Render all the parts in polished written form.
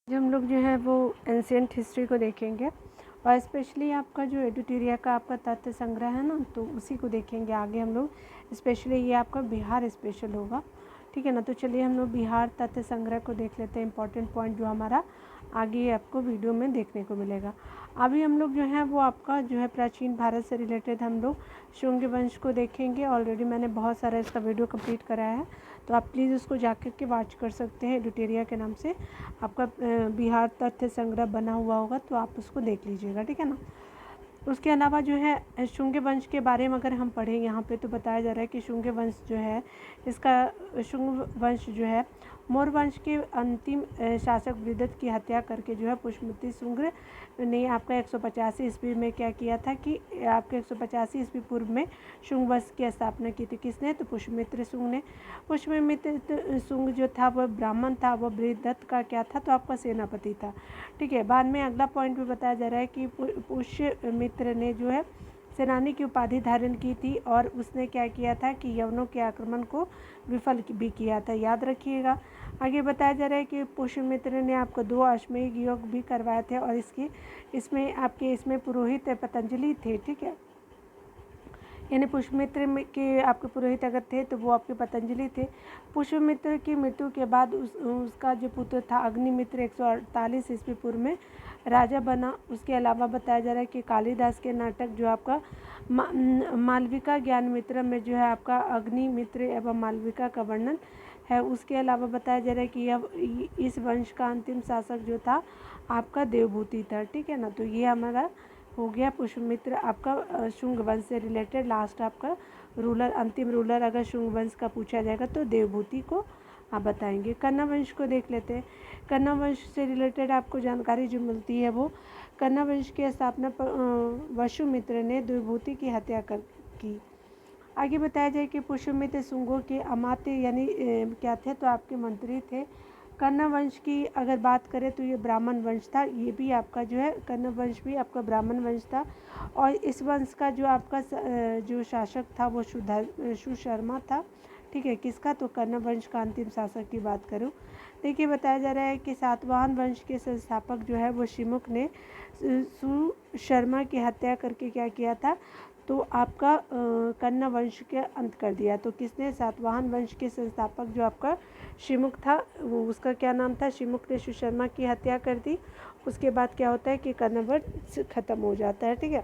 जो हम लोग जो है वो एंशिएंट हिस्ट्री को देखेंगे और स्पेशली आपका जो एडिटोरिया का आपका तथ्य संग्रह है ना, तो उसी को देखेंगे आगे हम लोग। स्पेशली ये आपका बिहार स्पेशल होगा, ठीक है ना। तो चलिए हम लोग बिहार तथ्य संग्रह को देख लेते हैं, इंपॉर्टेंट पॉइंट जो हमारा आगे आपको वीडियो में देखने को मिलेगा। अभी हम लोग जो है वो आपका जो है प्राचीन भारत से रिलेटेड हम लोग शुंग वंश को देखेंगे। ऑलरेडी मैंने बहुत सारा इसका वीडियो कंप्लीट कराया है, तो आप प्लीज़ उसको जाकर के वॉच कर सकते हैं। एडिटोरिया के नाम से आपका बिहार तथ्य संग्रह बना हुआ होगा, तो आप उसको देख लीजिएगा, ठीक है ना। उसके अलावा जो है शुंग वंश के बारे में अगर हम पढ़ें यहाँ पे, तो बताया जा रहा है कि शुंग वंश जो है इसका शुंग वंश जो है मौर्य वंश के अंतिम शासक बृहदत्त की हत्या करके जो है पुष्यमित्र शुंग ने आपका 185 ईस्वी में क्या किया था कि आपके 185 ईस्वी पूर्व में शुंग वंश की स्थापना की थी। किसने? तो पुष्यमित्र शुंग ने। पुष्यमित्र शुंग जो था वह ब्राह्मण था, वह बृहदत्त का क्या था? तो आपका सेनापति था, ठीक है। बाद में अगला पॉइंट भी बताया जा रहा है कि पुष्यमित्र ने जो है सेनानी की उपाधि धारण की थी और उसने क्या किया था कि यवनों के आक्रमण को विफल भी किया था, याद रखिएगा। आगे बताया जा रहा है कि पुष्यमित्र ने आपको 2 अश्वमेध योग भी करवाए थे और इसमें पुरोहित पतंजलि थे, ठीक है। यानी पुष्यमित्र के आपके पुरोहित अगर थे तो वो आपके पतंजलि थे। पुष्यमित्र की मृत्यु के बाद उसका जो पुत्र था अग्निमित्र 148 ईस्वी पूर्व में राजा बना। उसके अलावा बताया जा रहा है कि कालिदास के नाटक जो आपका मालविका ज्ञान मित्र में जो है आपका अग्निमित्र एवं मालविका का वर्णन है। उसके अलावा बताया जा रहा है कि इस वंश का अंतिम शासक जो था आपका देवभूति था, ठीक है ना। तो ये हमारा हो गया पुष्यमित्र आपका शुंग वंश से रिलेटेड लास्ट आपका रूलर, अंतिम रूलर अगर शुंग वंश का पूछा जाएगा तो देवभूति को आप बताएंगे। कन्ना वंश को देख लेते हैं। कन्ना वंश से रिलेटेड आपको जानकारी जो मिलती है वो कन्ना वंश की स्थापना वसुमित्र ने देवभूति की हत्या की। आगे बताया जाए कि पुष्यमित्र शुंगों के अमात्य यानी क्या थे? तो आपके मंत्री थे। कन्ना वंश की अगर बात करें तो ये ब्राह्मण वंश था। ये भी आपका जो है कन्ना वंश भी आपका ब्राह्मण वंश था और इस वंश का जो आपका जो शासक था वो सुशर्मा था, ठीक है। किसका? तो कन्ना वंश का अंतिम शासक की बात करूँ, देखिए बताया जा रहा है कि सातवाहन वंश के संस्थापक जो है वो शिमुख ने सुशर्मा की हत्या करके क्या किया था? तो आपका कन्ना वंश के अंत कर दिया। तो किसने? सातवाहन वंश के संस्थापक जो आपका शिमुख था, वो उसका क्या नाम था? शिमुख ने सुशर्मा की हत्या कर दी। उसके बाद क्या होता है कि कन्ना वंश खत्म हो जाता है, ठीक है।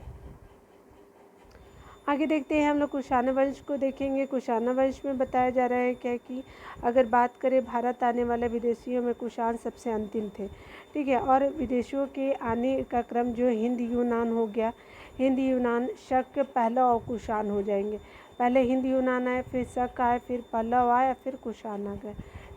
आगे देखते हैं हम लोग कुषाण वंश को देखेंगे। कुषाण वंश में बताया जा रहा है क्या कि अगर बात करें भारत आने वाले विदेशियों में कुषाण सबसे अंतिम थे, ठीक है। और विदेशियों के आने का क्रम जो हिंद यूनान हो गया। हिंद यूनान शक पहला और कुषाण हो जाएंगे। पहले हिंद यूनान आए, फिर शक आए, फिर पल्लव आए, फिर कुषाण आ गए,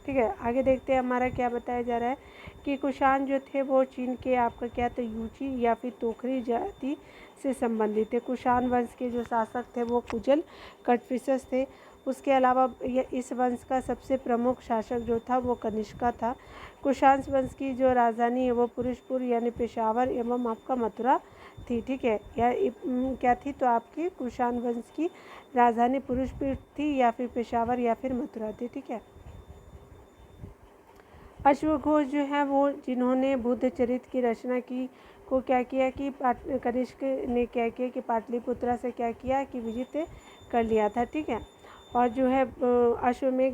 ठीक है। आगे देखते हैं हमारा क्या बताया जा रहा है कि कुषाण जो थे वो चीन के आपका क्या थे? यूची या फिर तोखरी जाति से संबंधित थे। कुषाण वंश के जो शासक थे वो कुजल कटफिसस थे। उसके अलावा इस वंश का सबसे प्रमुख शासक जो था वो कनिष्का था। कुषाण वंश की जो राजधानी है वो पुरुषपुर यानी पेशावर एवं आपका मथुरा थी, ठीक है। या क्या थी? तो आपकी कुषाण वंश की राजधानी पुरुषपुर थी या फिर पेशावर या फिर मथुरा थी, ठीक है। अश्वघोष जो है वो जिन्होंने बुद्ध चरित्र की रचना की को क्या किया कि कनिष्क ने क्या किया कि पाटलिपुत्रा से क्या किया कि विजित कर लिया था, ठीक है। और जो है अश्वमेघ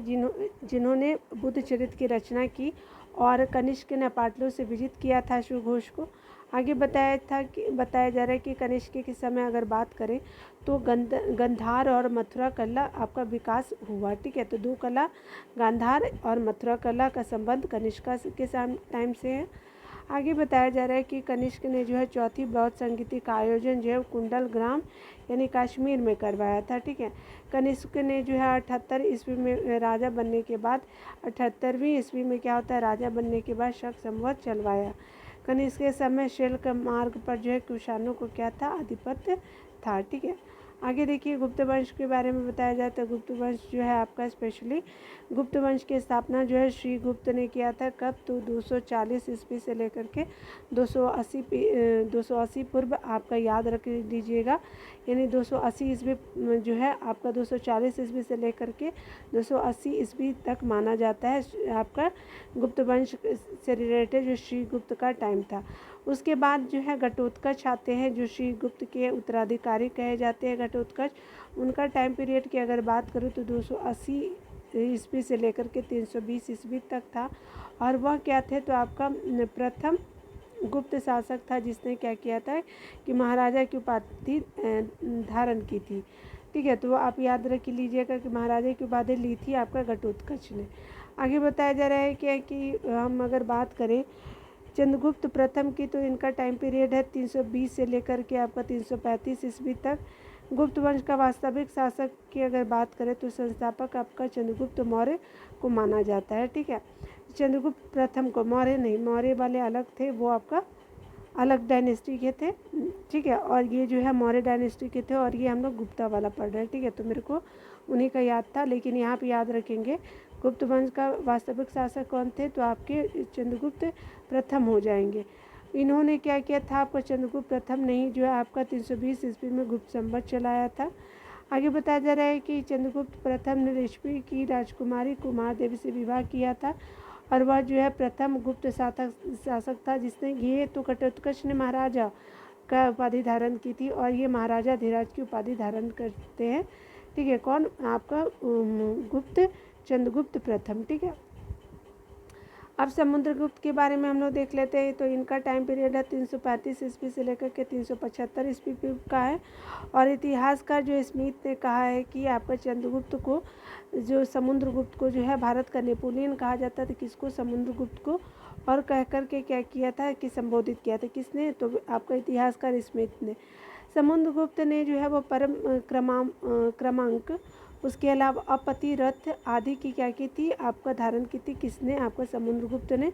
जिन्होंने बुद्ध चरित्र की रचना की और कनिष्क ने पाटलु से विजित किया था अश्वघोष को। आगे बताया जा रहा है कि कनिष्क के समय अगर बात करें तो गंधार और मथुरा कला आपका विकास हुआ, ठीक है। तो 2 कला गांधार और मथुरा कला का संबंध कनिष्का के टाइम से है। आगे बताया जा रहा है कि कनिष्क ने जो है चौथी बौद्ध संगीति का आयोजन जो है कुंडल ग्राम यानी कश्मीर में करवाया था, ठीक है। कनिष्क ने जो है 78 ईस्वी में राजा बनने के बाद 78वीं ईस्वी में क्या होता है? राजा बनने के बाद शक संवत चलवाया। कनिष्क के समय शिल्क मार्ग पर जो है कुषाणों को क्या था? आधिपत्य था, ठीक है। आगे देखिए गुप्त वंश के बारे में बताया जाता है। गुप्त वंश जो है आपका स्पेशली गुप्त वंश की स्थापना जो है श्री गुप्त ने किया था। कब? तो 240 ईस्वी से लेकर के 280 पूर्व आपका याद रख लीजिएगा, यानी 280 ईस्वी जो है आपका 240 ईस्वी से लेकर के 280 ईस्वी तक माना जाता है आपका गुप्त वंश से रिलेटेड जो श्री गुप्त का टाइम था। उसके बाद जो है घटोत्कच आते हैं जो श्री गुप्त के उत्तराधिकारी कहे जाते हैं। घटोत्कच उनका टाइम पीरियड की अगर बात करूँ तो 280 ईस्वी से लेकर के 320 ईस्वी तक था। और वह क्या थे? तो आपका प्रथम गुप्त शासक था जिसने क्या किया था कि महाराजा की उपाधि धारण की थी। ठीक है, तो वो आप याद रख लीजिएगा कि महाराजा की उपाधि ली थी आपका घटोत्कच ने। आगे बताया जा रहा है क्या कि हम अगर बात करें चंद्रगुप्त प्रथम की, तो इनका टाइम पीरियड है 320 से लेकर के आपका 335 ईस्वी तक। गुप्त वंश का वास्तविक शासक की अगर बात करें तो संस्थापक आपका चंद्रगुप्त मौर्य को माना जाता है। ठीक है, चंद्रगुप्त प्रथम को, मौर्य नहीं, मौर्य वाले अलग थे, वो आपका अलग डायनेस्टी के थे। ठीक है, और ये जो है मौर्य डायनेस्टी के थे और ये हम लोग गुप्ता वाला पढ़ रहे हैं। ठीक है, तो मेरे को उन्हीं का याद था, लेकिन यहाँ पे याद रखेंगे गुप्त वंश का वास्तविक शासक कौन थे? तो आपके चंद्रगुप्त प्रथम हो जाएंगे। इन्होंने क्या किया था? आपका चंद्रगुप्त प्रथम नहीं जो है आपका 320 ईस्वी में गुप्त संवत चलाया था। आगे बताया जा रहा है कि चंद्रगुप्त प्रथम ने रेशमी की राजकुमारी कुमार देवी से विवाह किया था और वह जो है प्रथम गुप्त शासक था जिसने, ये तो घटोत्कच ने महाराजा का उपाधि धारण की थी और ये महाराजा धीराज की उपाधि धारण करते हैं। ठीक है, कौन? आपका गुप्त चंद्रगुप्त प्रथम। ठीक है, अब समुद्रगुप्त के बारे में हम लोग देख लेते हैं। तो इनका टाइम पीरियड है 335 ईस्वी से लेकर के 375 ईस्वी का है। और इतिहासकार जो स्मिथ ने कहा है कि आपका चंद्रगुप्त को, जो समुद्रगुप्त को जो है भारत का नेपोलियन कहा जाता था। किसको? समुद्रगुप्त को। और कह कर के क्या किया था कि संबोधित किया था। किसने? तो आपका इतिहासकार स्मिथ ने। समुद्रगुप्त ने जो है वो परम क्रमांक, उसके अलावा अपति रथ आदि की क्या की थी? आपका धारण की थी। किसने? आपका समुद्रगुप्त ने।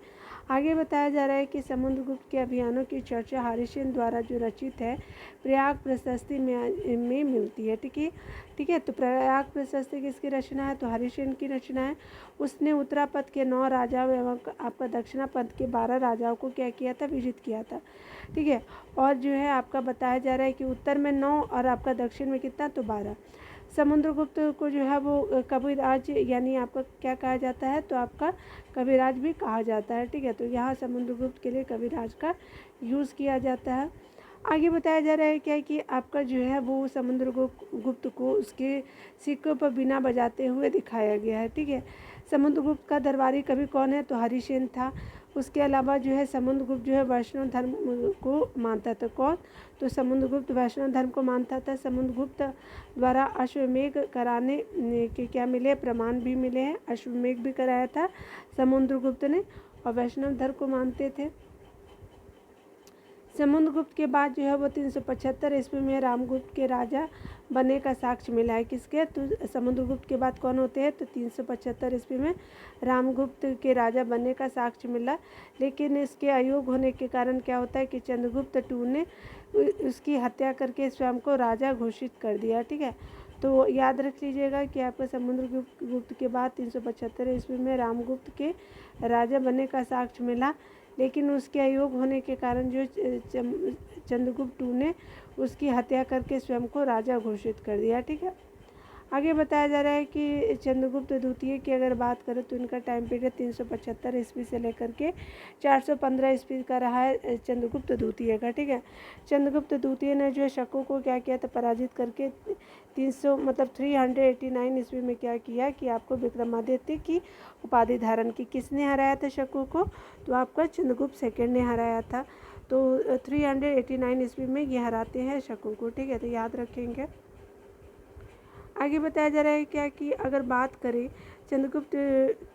आगे बताया जा रहा है कि समुद्रगुप्त के अभियानों की चर्चा हरिसेन द्वारा जो रचित है प्रयाग प्रशस्ति में मिलती है। ठीक है, तो प्रयाग प्रशस्ति किसकी रचना है? तो हरिसेन की रचना है। उसने उत्तरापथ के 9 राजाओं एवं आपका दक्षिणापथ के 12 राजाओं को क्या किया था? विजित किया था। ठीक है, और जो है आपका बताया जा रहा है कि उत्तर में 9 और आपका दक्षिण में कितना? तो 12। समुद्रगुप्त को जो है वो कविराज यानी आपका क्या कहा जाता है? तो आपका कविराज भी कहा जाता है। ठीक है, तो यहाँ समुद्रगुप्त के लिए कविराज का यूज़ किया जाता है। आगे बताया जा रहा है क्या कि आपका जो है वो समुद्रगुप्त को उसके सिक्कों पर बिना बजाते हुए दिखाया गया है। ठीक है, समुद्रगुप्त का दरबारी कवि कौन है? तो हरिसेन था। उसके अलावा जो है समुद्रगुप्त जो है वैष्णव धर्म को मानता था। कौन? तो समुद्रगुप्त वैष्णव धर्म को मानता था। समुद्रगुप्त द्वारा अश्वमेघ कराने के क्या मिले? प्रमाण भी मिले हैं। अश्वमेघ भी कराया था समुद्रगुप्त ने और वैष्णव धर्म को मानते थे। समुद्रगुप्त के बाद जो है वो 375 ईस्वी में रामगुप्त के राजा बनने का साक्ष्य मिला है। किसके? तो समुद्रगुप्त के बाद कौन होते हैं? तो 375 ईस्वी में रामगुप्त के राजा बनने का साक्ष्य मिला। लेकिन इसके अयोग्य होने के कारण क्या होता है कि चंद्रगुप्त II ने उसकी हत्या करके स्वयं को राजा घोषित कर दिया। ठीक है, तो याद रख लीजिएगा कि आपको समुद्रगुप्त के बाद 375 ईस्वी में रामगुप्त के राजा बनने का साक्ष्य मिला, लेकिन उसके अयोग्य होने के कारण जो चंद्रगुप्त II ने उसकी हत्या करके स्वयं को राजा घोषित कर दिया। ठीक है, आगे बताया जा रहा है कि चंद्रगुप्त द्वितीय की अगर बात करें तो इनका टाइम पीरियड 375 ईस्वी से लेकर के 415 ईस्वी का रहा है चंद्रगुप्त द्वितीय का। ठीक है, चंद्रगुप्त द्वितीय ने जो है शकों को क्या किया था? पराजित करके 389 ईस्वी में क्या किया कि आपको विक्रमादित्य की उपाधि धारण की। किसने हराया था शकों को? तो आपका चंद्रगुप्त II ने हराया था। तो 389 ईस्वी में ये हराते हैं शकों को। ठीक है, तो याद रखेंगे। आगे बताया जा रहा है क्या कि अगर बात करें चंद्रगुप्त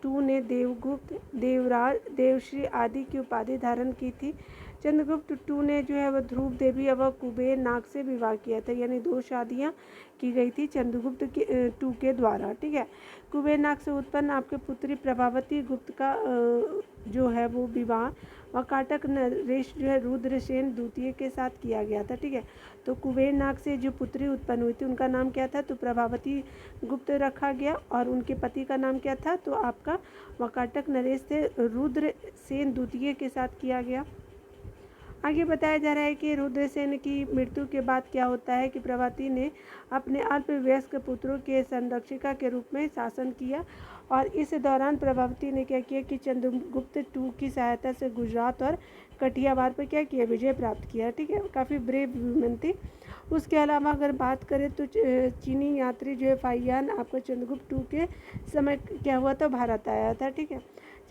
II ने देवगुप्त, देवराज, देवश्री आदि की उपाधि धारण की थी। चंद्रगुप्त II ने जो है वह ध्रुव देवी व कुबेर नाग से विवाह किया था, यानी 2 शादियां की गई थी चंद्रगुप्त II के द्वारा। ठीक है, कुबेर नाग से उत्पन्न आपके पुत्री प्रभावती गुप्त का जो है वो विवाह वाकाटक नरेश जो है रुद्रसेन द्वितीय के साथ किया गया था। ठीक है, तो कुबेर नाग से जो पुत्री उत्पन्न हुई थी उनका नाम क्या था, तो प्रभावती गुप्त रखा गया। और उनके पति का नाम क्या था, तो आपका वाकाटक नरेश से रुद्रसेन द्वितीय के साथ किया गया। आगे बताया जा रहा है कि रुद्रसेन की मृत्यु के बाद क्या होता है कि प्रभावती ने अपने अल्पवयस्क पुत्रों के संरक्षिका के रूप में शासन किया। और इस दौरान प्रभावती ने क्या किया कि चंद्रगुप्त II की सहायता से गुजरात और कठियावाड़ पर क्या किया, विजय प्राप्त किया। ठीक है, काफ़ी ब्रेव वुमेन थी। उसके अलावा अगर बात करें तो चीनी यात्री जो है फाहियान आपको चंद्रगुप्त II के समय क्या हुआ था, भारत आया था। ठीक है,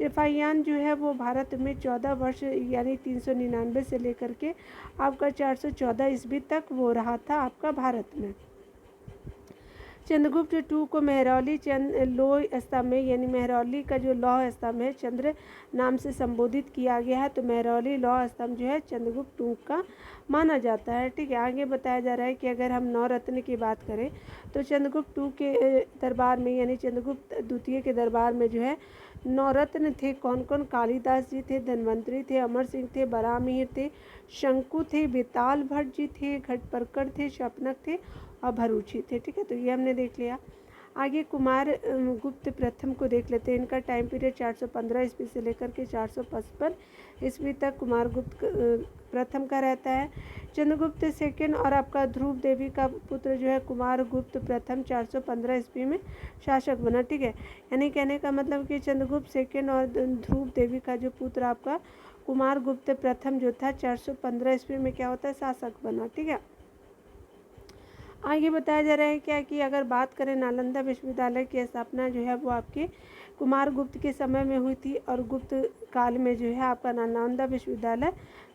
फाहियान जो है वो भारत में 14 वर्ष यानी 399 से लेकर के आपका 414 ईस्वी तक वो रहा था आपका भारत में। चंद्रगुप्त II को मेहरौली लौह स्तंभ में यानी मेहरौली का जो लौह स्तंभ है चंद्र नाम से संबोधित किया गया है। तो मेहरौली लौह स्तंभ जो है चंद्रगुप्त II का माना जाता है। ठीक है, आगे बताया जा रहा है कि अगर हम नवरत्न की बात करें तो चंद्रगुप्त II के दरबार में यानी चंद्रगुप्त द्वितीय के दरबार में जो है नवरत्न थे। कौन कौन, कालिदास जी थे, धन्वंतरी थे, अमर सिंह थे, बरामीर थे, शंकु थे, बेताल भट्ट जी थे, घटपरकर थे, शपनक थे और भरूची थे। ठीक है, तो ये हमने देख लिया। आगे कुमार गुप्त प्रथम को देख लेते हैं। इनका टाइम पीरियड 415 ईस्वी से लेकर के 455 ईस्वी तक कुमार गुप्त प्रथम का रहता है। चंद्रगुप्त सेकंड और आपका ध्रुव देवी का पुत्र जो है कुमार गुप्त प्रथम 415 ईस्वी में शासक बना। ठीक है, यानी कहने का मतलब कि चंद्रगुप्त सेकंड और ध्रुव देवी का जो पुत्र आपका कुमार गुप्त प्रथम जो था 415 ईस्वी में क्या होता है, शासक बना। ठीक है, आगे बताया जा रहा है क्या कि अगर बात करें नालंदा विश्वविद्यालय की स्थापना जो है वो आपके कुमार गुप्त के समय में हुई थी। और गुप्त काल में जो है आपका नालंदा विश्वविद्यालय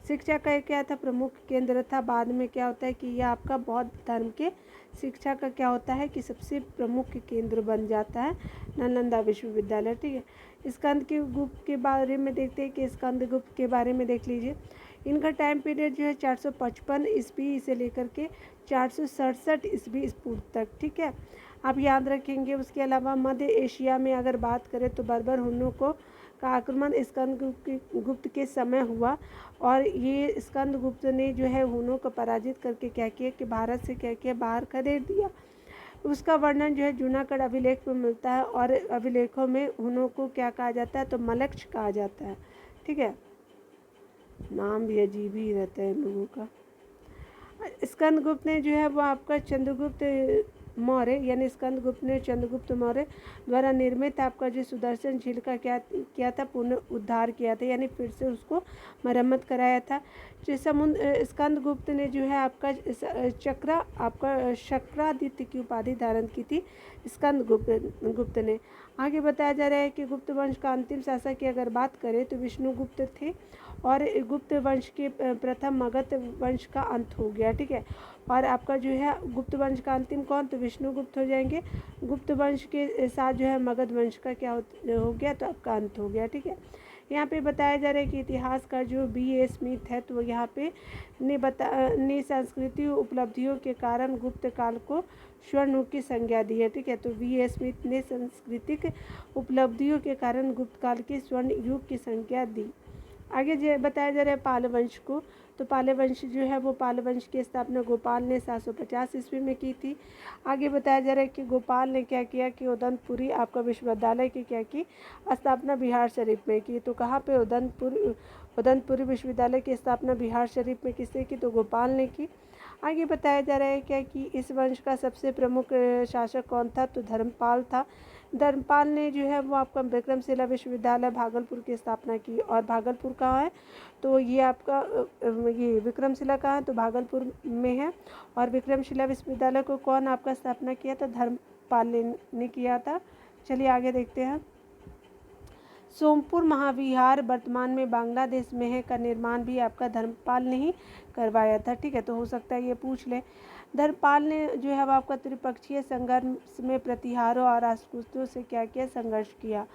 शिक्षा का क्या था, प्रमुख केंद्र था। बाद में क्या होता है कि यह आपका बौद्ध धर्म के शिक्षा का क्या होता है कि सबसे प्रमुख केंद्र बन जाता है नालंदा विश्वविद्यालय। ठीक है, स्कंद के गुप्त के बारे में देखते हैं कि स्कंद गुप्त के बारे में देख लीजिए। इनका टाइम पीरियड जो है 455 ईस्वी से लेकर के 467 ईस्वी पूर्व तक। ठीक है, आप याद रखेंगे। उसके अलावा मध्य एशिया में अगर बात करें तो बर्बर हुनों का आक्रमण स्कंद गुप्त के समय हुआ। और ये स्कंद गुप्त ने जो है हुनों को पराजित करके क्या किया कि भारत से क्या किया, बाहर खदेड़ दिया। उसका वर्णन जो है जूनागढ़ अभिलेख में मिलता है। और अभिलेखों में हुनों को क्या कहा जाता है, तो मलक्ष कहा जाता है। ठीक है, नाम भी अजीब ही रहता है इन लोगों का। स्कंदगुप्त ने जो है वो आपका चंद्रगुप्त मौर्य यानी स्कंदगुप्त ने चंद्रगुप्त मौर्य द्वारा निर्मित आपका जो सुदर्शन झील का क्या किया था, पुनः उद्धार किया था, यानी फिर से उसको मरम्मत कराया था। जो स्कंदगुप्त ने जो है आपका शक्रादित्य की उपाधि धारण की थी गुप्त ने। आगे बताया जा रहा है कि गुप्त वंश का अंतिम शासक की अगर बात करें तो विष्णुगुप्त थे। और गुप्त वंश के प्रथम मगध वंश का अंत हो गया। ठीक है, और आपका जो है गुप्त वंश का अंतिम कौन, तो विष्णुगुप्त हो जाएंगे। गुप्त वंश के साथ जो है मगध वंश का क्या हो गया, तो आपका अंत हो गया। ठीक है, यहाँ पे बताया जा रहा है कि इतिहास का जो B.A. स्मिथ है तो यहाँ पे ने सांस्कृतिक उपलब्धियों के कारण गुप्त काल को स्वर्ण युग की संज्ञा दी है। ठीक है, तो B.A. स्मिथ ने सांस्कृतिक उपलब्धियों के कारण गुप्त काल की स्वर्ण युग की संज्ञा दी। आगे बताया जा रहा है पाल वंश को। तो पाल वंश जो है वो पाल वंश की स्थापना गोपाल ने 750 ईस्वी में की थी। आगे बताया जा रहा है कि गोपाल ने क्या किया कि उदयपुरी आपका विश्वविद्यालय की क्या की स्थापना बिहार शरीफ में की। तो कहाँ पे, उदयपुरी विश्वविद्यालय की स्थापना बिहार शरीफ में किसने की, तो गोपाल ने की। आगे बताया जा रहा है क्या कि इस वंश का सबसे प्रमुख शासक कौन था, तो धर्मपाल था। धर्मपाल ने जो है वो आपका विक्रमशिला विश्वविद्यालय भागलपुर की स्थापना की। और भागलपुर कहाँ है, तो ये आपका ये विक्रमशिला कहाँ है, तो भागलपुर में है। और विक्रमशिला विश्वविद्यालय को कौन आपका स्थापना किया था, धर्मपाल ने किया था। चलिए आगे देखते हैं। सोमपुर महाविहार वर्तमान में बांग्लादेश में है का निर्माण भी आपका धर्मपाल ने ही करवाया था। ठीक है, तो हो सकता है ये पूछ ले। धर्मपाल ने जो है वो आपका त्रिपक्षीय संघर्ष में प्रतिहारों और राष्ट्रकूटों से क्या किया, संघर्ष किया।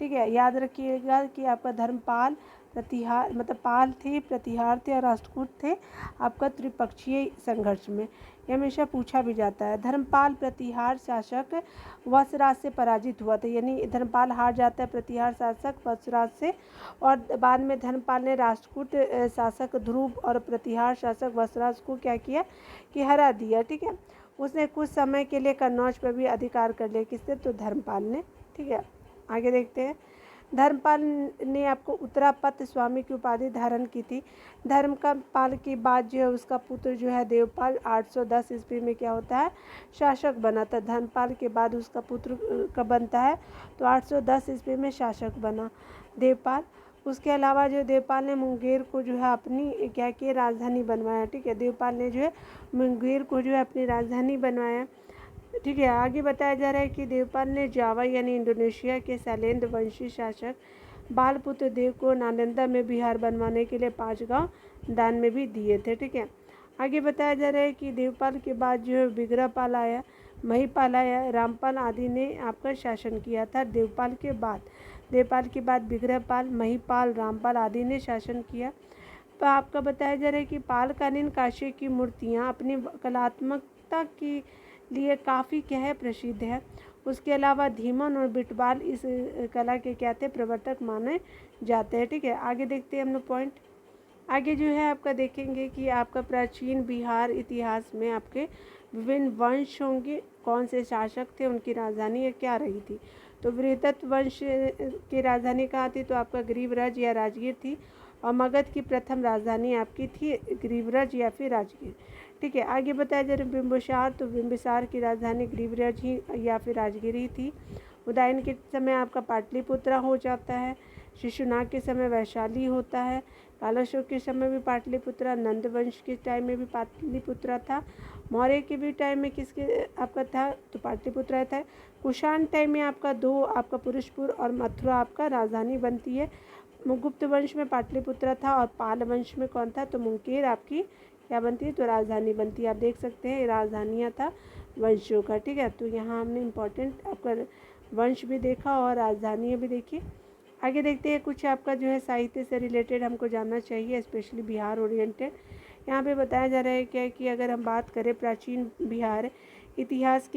ठीक है, याद रखिएगा कि आपका धर्मपाल प्रतिहार मतलब पाल थे, प्रतिहार थे और राष्ट्रकूट थे आपका त्रिपक्षीय संघर्ष में। ये हमेशा पूछा भी जाता है। धर्मपाल प्रतिहार शासक वत्सराज से पराजित हुआ था, यानी धर्मपाल हार जाता है प्रतिहार शासक वत्सराज से, और बाद में धर्मपाल ने राष्ट्रकूट शासक ध्रुव और प्रतिहार शासक वत्सराज को क्या किया कि हरा दिया। ठीक है, उसने कुछ समय के लिए कन्नौज पर भी अधिकार कर लिया। किससे? तो धर्मपाल ने। ठीक है, आगे देखते हैं। धर्मपाल ने आपको उत्तरापत स्वामी की उपाधि धारण की थी। धर्मपाल के बाद जो है उसका पुत्र जो है देवपाल 810 ईस्वी में क्या होता है? शासक बना था। धर्मपाल के बाद उसका पुत्र कब बनता है? तो 810 ईस्वी में शासक बना देवपाल। उसके अलावा जो देवपाल ने मुंगेर को जो है अपनी क्या किया? राजधानी बनवाया। ठीक है, देवपाल ने जो है मुंगेर को जो है अपनी राजधानी बनवाया। ठीक है, आगे बताया जा रहा है कि देवपाल ने जावा यानी इंडोनेशिया के शैलेंद्र वंशी शासक बालपुत्र देव को नालंदा में बिहार बनवाने के लिए 5 गांव दान में भी दिए थे। ठीक है, आगे बताया जा रहा है कि देवपाल के बाद जो है बिगरापाल आया, महिपाल आया, रामपाल आदि ने आपका शासन किया था। देवपाल के बाद बिगरापाल, महिपाल, रामपाल आदि ने शासन किया। तो आपका बताया जा रहा है कि पालकालीन काशी की मूर्तियाँ अपनी कलात्मकता की लिए काफ़ी क्या है? प्रसिद्ध है। उसके अलावा धीमन और बिटवाल इस कला के क्या थे? प्रवर्तक माने जाते हैं। ठीक है, आगे देखते हैं हम लोग पॉइंट। आगे जो है आपका देखेंगे कि आपका प्राचीन बिहार इतिहास में आपके विभिन्न वंश होंगे। कौन से शासक थे, उनकी राजधानी क्या रही थी? तो वृहदत्त वंश की राजधानी कहाँ थी? तो आपका ग्रीवराज या राजगीर थी। और मगध की प्रथम राजधानी आपकी थी ग्रीवराज या फिर राजगीर। ठीक है, आगे बताया जा रहा है बिंबिसार, तो बिंबिसार की राजधानी ग्रीवराज ही या फिर राजगीर ही थी। उदयन के समय आपका पाटलिपुत्रा हो जाता है। शिशुनाग के समय वैशाली होता है। कालाशोक के समय भी पाटलिपुत्रा, नंद वंश के टाइम में भी पाटलिपुत्रा था। मौर्य के भी टाइम में किसके आपका था? तो पाटलिपुत्रा था। कुषाण टाइम में आपका 2 आपका पुरुषपुर और मथुरा आपका राजधानी बनती है। गुप्त वंश में पाटलिपुत्रा था और पाल वंश में कौन था? तो मुंगेर आपकी क्या बनती है? तो राजधानी बनती है। आप देख सकते हैं राजधानियाँ था वंशों का। ठीक है, तो यहाँ हमने इम्पोर्टेंट आपका वंश भी देखा और राजधानियाँ भी देखी। आगे देखते हैं कुछ आपका जो है साहित्य से रिलेटेड हमको जानना चाहिए, स्पेशली बिहार ओरिएंटेड। यहाँ पे बताया जा रहा है क्या कि अगर हम बात करें प्राचीन बिहार इतिहास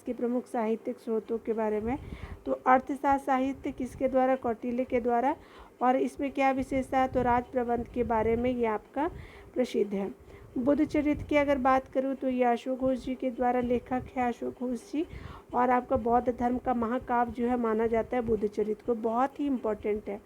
के प्रमुख साहित्यिक स्रोतों के बारे में, तो अर्थशास्त्र साहित्य किसके द्वारा? कौटिल्य के द्वारा। और इसमें क्या विशेषता है? तो राज प्रबंध के बारे में ये आपका प्रसिद्ध है। बुद्ध चरित्र की अगर बात करूँ तो ये अशोक घोष जी के द्वारा लेखक है अशोक घोष जी, और आपका बौद्ध धर्म का महाकाव्य जो है माना जाता है बुद्ध चरित्र को, बहुत ही इम्पोर्टेंट है।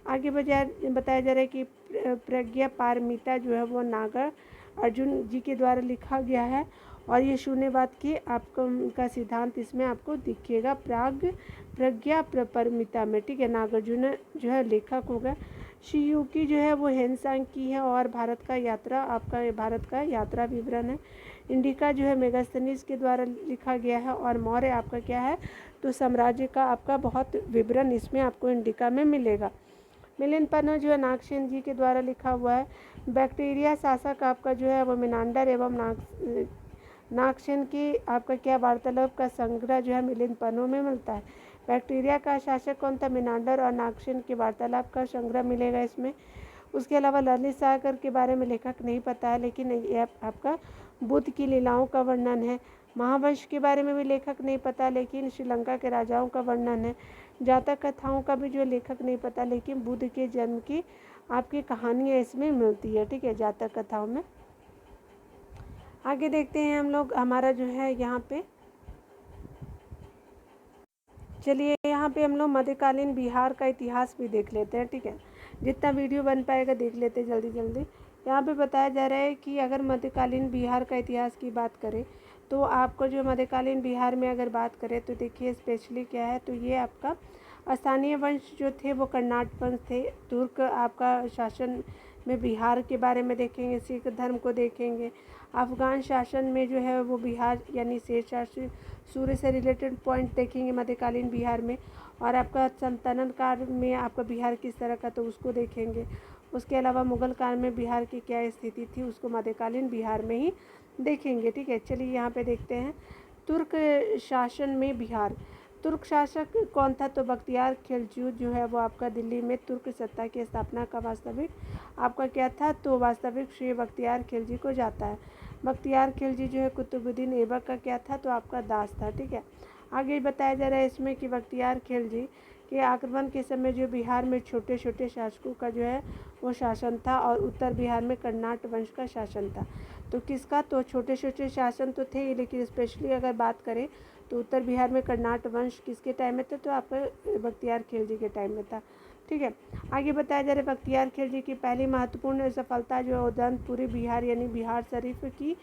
आगे बताया जा रहा है कि प्रज्ञा पारमिता जो है वो नागा अर्जुन जी के द्वारा लिखा गया है। और ये शून्यवाद के आपका उनका सिद्धांत इसमें आपको दिखेगा प्रज्ञा पारमिता में। ठीक है, नागार्जुन जो है लेखक होगा। शियुकी जो है वो हेनसांग की है। और भारत का यात्रा विवरण है। इंडिका जो है मेगास्थनीज के द्वारा लिखा गया है। और मौर्य आपका क्या है? तो साम्राज्य का आपका बहुत विवरण इसमें आपको इंडिका में मिलेगा। मिलिंद पन्ना जो है नागसेन जी के द्वारा लिखा हुआ है। बैक्टीरिया शासक आपका जो है वो मिनांडर एवं नागसेन की आपका क्या वार्तालाप का संग्रह जो है मिलिंद पन्नों में मिलता है। बैक्टीरिया का शासक कौन था? मिनांडर, और नागसेन के वार्तालाप का संग्रह मिलेगा इसमें। उसके अलावा ललित सागर के बारे में लेखक नहीं पता है, लेकिन ये आपका बुद्ध की लीलाओं का वर्णन है। महावंश के बारे में भी लेखक नहीं पता, लेकिन श्रीलंका के राजाओं का वर्णन है। जातक कथाओं का भी जो लेखक नहीं पता, लेकिन बुद्ध के जन्म की आपकी कहानियाँ इसमें मिलती है। ठीक है, जातक कथाओं में। आगे देखते हैं हम लोग हमारा जो है यहाँ पे, चलिए यहाँ पे हम लोग मध्यकालीन बिहार का इतिहास भी देख लेते हैं। ठीक है, जितना वीडियो बन पाएगा देख लेते हैं जल्दी। यहाँ पे बताया जा रहा है कि अगर मध्यकालीन बिहार का इतिहास की बात करें तो आपको जो मध्यकालीन बिहार में अगर बात करें तो देखिए स्पेशली क्या है, तो ये आपका स्थानीय वंश जो थे वो कर्नाट वंश थे। तुर्क आपका शासन में बिहार के बारे में देखेंगे, सिख धर्म को देखेंगे। अफगान शासन में जो है वो बिहार यानी शेरशाह सूर्य से रिलेटेड पॉइंट देखेंगे मध्यकालीन बिहार में। और आपका सल्तनत काल में आपका बिहार किस तरह का, तो उसको देखेंगे। उसके अलावा मुगल काल में बिहार की क्या स्थिति थी उसको मध्यकालीन बिहार में ही देखेंगे। ठीक है, चलिए यहाँ पे देखते हैं तुर्क शासन में बिहार। तुर्क शासक कौन था? तो बख्तियार खिलजी जो है वो आपका दिल्ली में तुर्क सत्ता की स्थापना का वास्तविक आपका क्या था? तो वास्तविक श्रेय बख्तियार खिलजी को जाता है। बख्तियार खिलजी जो है कुतुबुद्दीन ऐबक का क्या था? तो आपका दास था। ठीक है, आगे बताया जा रहा है इसमें कि बख्तियार खिलजी के आक्रमण के समय जो बिहार में छोटे छोटे शासकों का जो है वो शासन था और उत्तर बिहार में कर्नाट वंश का शासन था। तो किसका? तो छोटे छोटे शासन तो थे, लेकिन स्पेशली अगर बात करें तो उत्तर बिहार में कर्नाट वंश किसके टाइम में था? तो आपका बख्तियार खिलजी के टाइम में था। ठीक है, आगे बताया जा रहा है बख्तियार खिलजी की पहली महत्वपूर्ण सफलता जो उदयपुरी बिहार यानी बिहार शरीफ की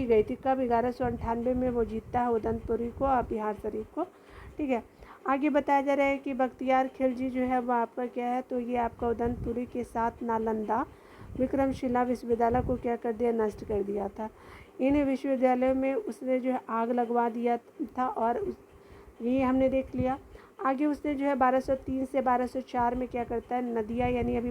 गई थी। कब? 1198 में वो जीतता है उदयपुरी को और बिहार शरीफ को। ठीक है, आगे बताया जा रहा है कि बख्तियार खिलजी जो है वो आपका क्या है? तो ये आपका उदयपुरी के साथ नालंदा विक्रमशिला विश्वविद्यालय को क्या कर दिया? नष्ट कर दिया था। इन विश्वविद्यालयों में उसने जो है आग लगवा दिया था और ये हमने देख लिया। आगे उसने जो है 1203 से 1204 में क्या करता है? नदिया यानी अभी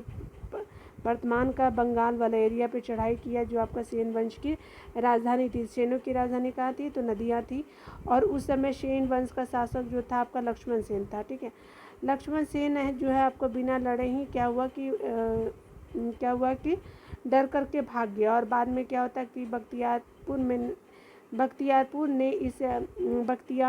वर्तमान का बंगाल वाला एरिया पे चढ़ाई किया, जो आपका सेन वंश की राजधानी थी। सेनों की राजधानी कहाँ थी? तो नदिया थी। और उस समय सेन वंश का शासक जो था आपका लक्ष्मण सेन था। ठीक है, लक्ष्मण सेन है जो है आपको बिना लड़े ही क्या हुआ कि डर करके भाग गया। और बाद में क्या होता है कि बख्तियार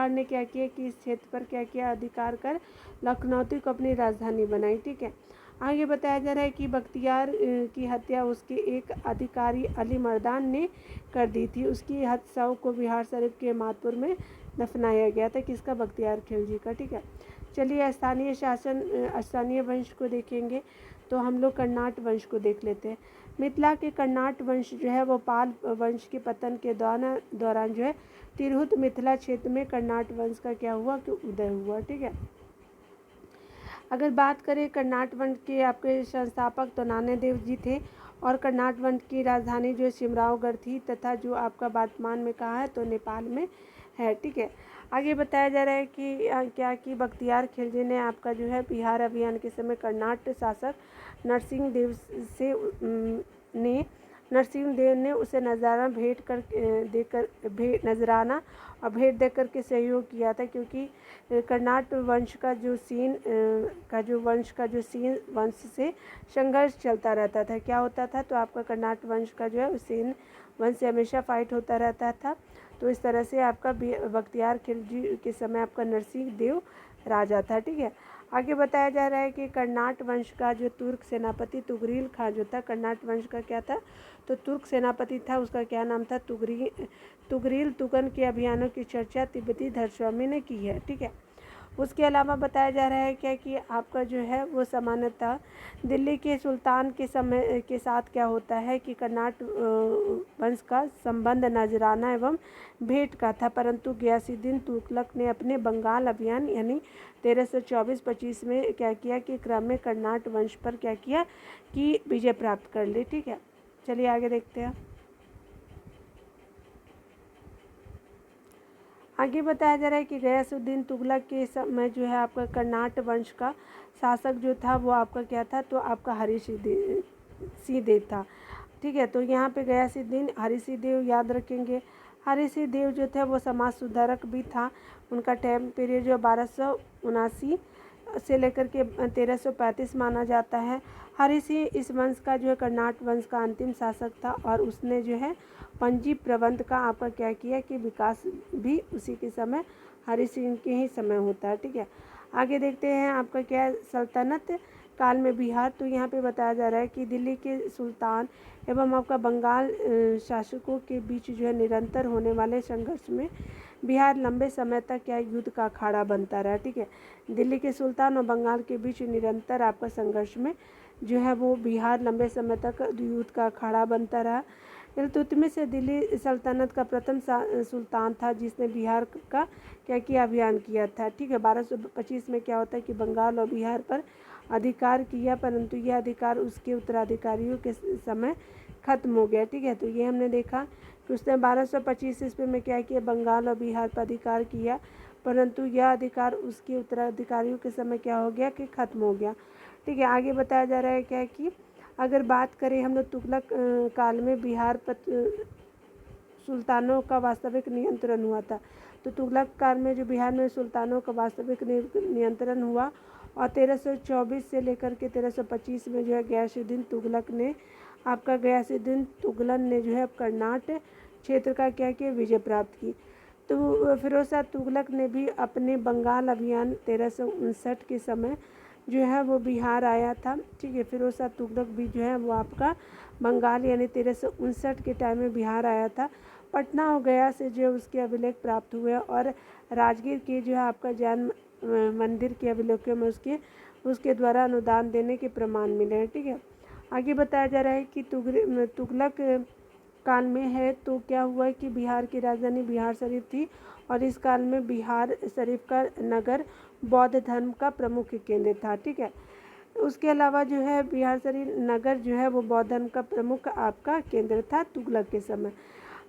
ने क्या किया कि इस क्षेत्र पर क्या किया? अधिकार कर लखनऊ को अपनी राजधानी बनाई। ठीक है, आगे बताया जा रहा है कि बख्तियार की हत्या उसके एक अधिकारी अली मर्दान ने कर दी थी। उसकी शव को बिहार शरीफ के मातपुर में दफनाया गया था। किसका? बख्तियार खिलजी का। ठीक है, चलिए स्थानीय वंश को देखेंगे तो हम लोग कर्नाट वंश को देख लेते हैं। मिथिला के कर्नाट वंश जो है वो पाल वंश के पतन के दौरान जो है तिरहुत मिथिला क्षेत्र में कर्नाट वंश का क्या हुआ? कि उदय हुआ। ठीक है, अगर बात करें कर्नाट वंश के आपके संस्थापक तो नानादेव जी थे और कर्नाट वंश की राजधानी जो सिमरावगढ़ थी तथा जो आपका वर्तमान में कहाँ है? तो नेपाल में है। ठीक है, आगे बताया जा रहा है कि क्या कि बख्तियार खिलजी ने आपका जो है बिहार अभियान के समय कर्नाट शासक नरसिंह देव ने उसे नजराना भेंट देकर के सहयोग किया था, क्योंकि कर्नाट वंश का जो सेन वंश से संघर्ष चलता रहता था। क्या होता था? तो आपका कर्नाट वंश का जो है सेन वंश से हमेशा फाइट होता रहता था। तो इस तरह से आपका बख्तियार खिलजी के समय आपका नरसिंह देव राजा था। ठीक है, आगे बताया जा रहा है कि कर्नाट वंश का जो तुर्क सेनापति तुगरील खां जो था, कर्नाट वंश का क्या था? तो तुर्क सेनापति था, उसका क्या नाम था? तुगरील तुगन के अभियानों की चर्चा तिब्बती धर्मस्वामी ने की है। ठीक है, उसके अलावा बताया जा रहा है क्या कि आपका जो है वो सामान्यतः दिल्ली के सुल्तान के समय के साथ क्या होता है कि कर्नाट वंश का संबंध नजराना एवं भेंट का था, परंतु गयासुद्दीन तुगलक ने अपने बंगाल अभियान यानी 1324-25 में क्या किया कि क्रम में कर्नाट वंश पर क्या किया कि विजय प्राप्त कर ली। ठीक है, चलिए आगे देखते हैं। आगे बताया जा रहा है कि गयासुद्दीन तुगलक के समय जो है आपका कर्नाट वंश का शासक जो था वो आपका क्या था? तो आपका हरीसिंह देव था। ठीक है, तो यहाँ पे गयासुद्दीन हरीसिंह देव याद रखेंगे। हरीसिंह देव जो थे वो समाज सुधारक भी था। उनका टाइम पीरियड जो 1279 से लेकर के 1335 माना जाता है। हरीसिंह इस वंश का जो है कर्नाट वंश का अंतिम शासक था और उसने जो है पंजी प्रबंध का आपका क्या किया कि विकास भी उसी के समय हरि सिंह के ही समय होता है। ठीक है, आगे देखते हैं आपका क्या है सल्तनत काल में बिहार। तो यहाँ पे बताया जा रहा है कि दिल्ली के सुल्तान एवं आपका बंगाल शासकों के बीच जो है निरंतर होने वाले संघर्ष में बिहार लंबे समय तक क्या युद्ध का अखाड़ा बनता रहा। ठीक है, दिल्ली के सुल्तान और बंगाल के बीच निरंतर आपका संघर्ष में जो है वो बिहार लंबे समय तक युद्ध का अखाड़ा बनता रहा। इल्तुतमिश दिल्ली सल्तनत का प्रथम सुल्तान था जिसने बिहार का क्या किया? अभियान किया था। ठीक है, 1225 में क्या होता है कि बंगाल और बिहार पर अधिकार किया, परंतु यह अधिकार उसके उत्तराधिकारियों के समय खत्म हो गया। ठीक है, तो ये हमने देखा कि उसने 1225 ईस्वी में क्या किया? बंगाल और बिहार पर अधिकार किया, परंतु यह अधिकार उसके उत्तराधिकारियों के समय क्या हो गया कि खत्म हो गया। ठीक है, आगे बताया जा रहा है क्या कि अगर बात करें हम लोग तुगलक काल में बिहार पर सुल्तानों का वास्तविक नियंत्रण हुआ था। तो तुगलक काल में जो बिहार में सुल्तानों का वास्तविक नियंत्रण हुआ और 1324 से लेकर के 1325 में जो है गयासुद्दीन तुगलक ने गयासुद्दीन तुगलन ने जो है कर्नाटक क्षेत्र का क्या किया, विजय प्राप्त की। तो फिरोज शाह तुगलक ने भी अपने बंगाल अभियान 1359 के समय जो है वो बिहार आया था। ठीक है, फिरोज शाह तुगलक भी जो है वो आपका बंगाल यानी 1359 के टाइम में बिहार आया था। पटना और गया से जो उसके अभिलेख प्राप्त हुए और राजगीर के जो है आपका जैन मंदिर के अभिलेखों में उसके द्वारा अनुदान देने के प्रमाण मिले हैं। ठीक है, आगे बताया जा रहा है कि तुगलक काल में है तो क्या हुआ कि बिहार की राजधानी बिहार शरीफ थी और इस काल में बिहार शरीफ का नगर बौद्ध धर्म का प्रमुख केंद्र था। ठीक है, उसके अलावा जो है बिहार शरीफ नगर जो है वो बौद्ध धर्म का प्रमुख आपका केंद्र था तुगलक के समय।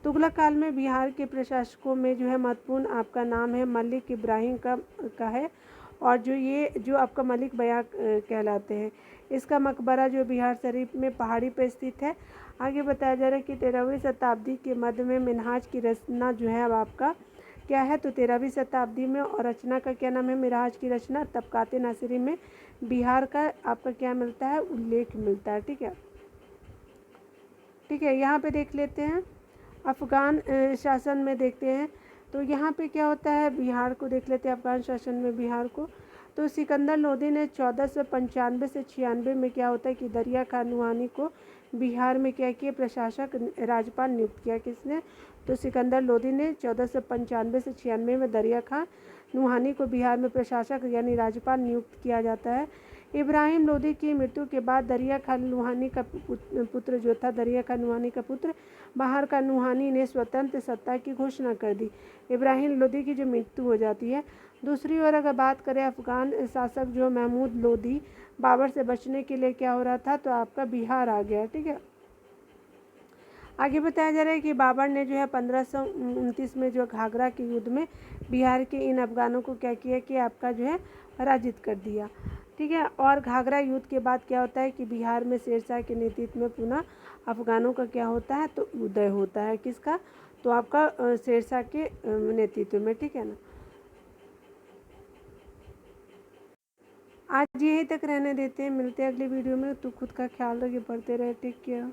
तुगलक काल में बिहार के प्रशासकों में जो है महत्वपूर्ण आपका नाम है मलिक इब्राहिम का है और जो आपका मलिक बया कहलाते हैं। इसका मकबरा जो बिहार शरीफ में पहाड़ी पर स्थित है। आगे बताया जा रहा है कि 13वीं शताब्दी के मध्य में मिनहाज की रचना जो है अब आपका क्या है, तो 13वीं शताब्दी में, और रचना का क्या नाम है, मिनहाज की रचना। तबकाते नासिरी में बिहार का आपका क्या मिलता है, उल्लेख मिलता है। ठीक है, ठीक है, यहाँ पे देख लेते हैं अफ़गान शासन में देखते हैं तो यहाँ पे क्या होता है, बिहार को देख लेते हैं अफ़गान शासन में बिहार को। तो सिकंदर लोदी ने 1495 से 96 में क्या होता है कि दरिया खान नुहानी को बिहार में क्या किया, प्रशासक राज्यपाल नियुक्त किया। किसने, तो सिकंदर लोदी ने 1495 से 96 में दरिया खान नुहानी को बिहार में प्रशासक यानी राज्यपाल नियुक्त किया जाता है। इब्राहिम लोदी की मृत्यु के बाद दरिया खान नुहानी का पुत्र जो था, दरिया खान नुहानी का पुत्र बाहर का नुहानी ने स्वतंत्र सत्ता की घोषणा कर दी। इब्राहिम लोदी की जो मृत्यु हो जाती है। दूसरी ओर अगर बात करें अफ़गान शासक जो महमूद लोदी, बाबर से बचने के लिए क्या हो रहा था, तो आपका बिहार आ गया। ठीक है, आगे बताया जा रहा है कि बाबर ने जो है 1529 में जो घाघरा के युद्ध में बिहार के इन अफ़गानों को क्या किया कि आपका जो है पराजित कर दिया। ठीक है, और घाघरा युद्ध के बाद क्या होता है कि बिहार में शेरशाह के नेतृत्व में पुनः अफ़गानों का क्या होता है, तो उदय होता है। किसका, तो आपका शेरशाह के नेतृत्व में। ठीक है ना, आज यहीं तक रहने देते हैं, मिलते हैं अगली वीडियो में। तो खुद का ख्याल रखिए, पढ़ते रहे, टेक केयर।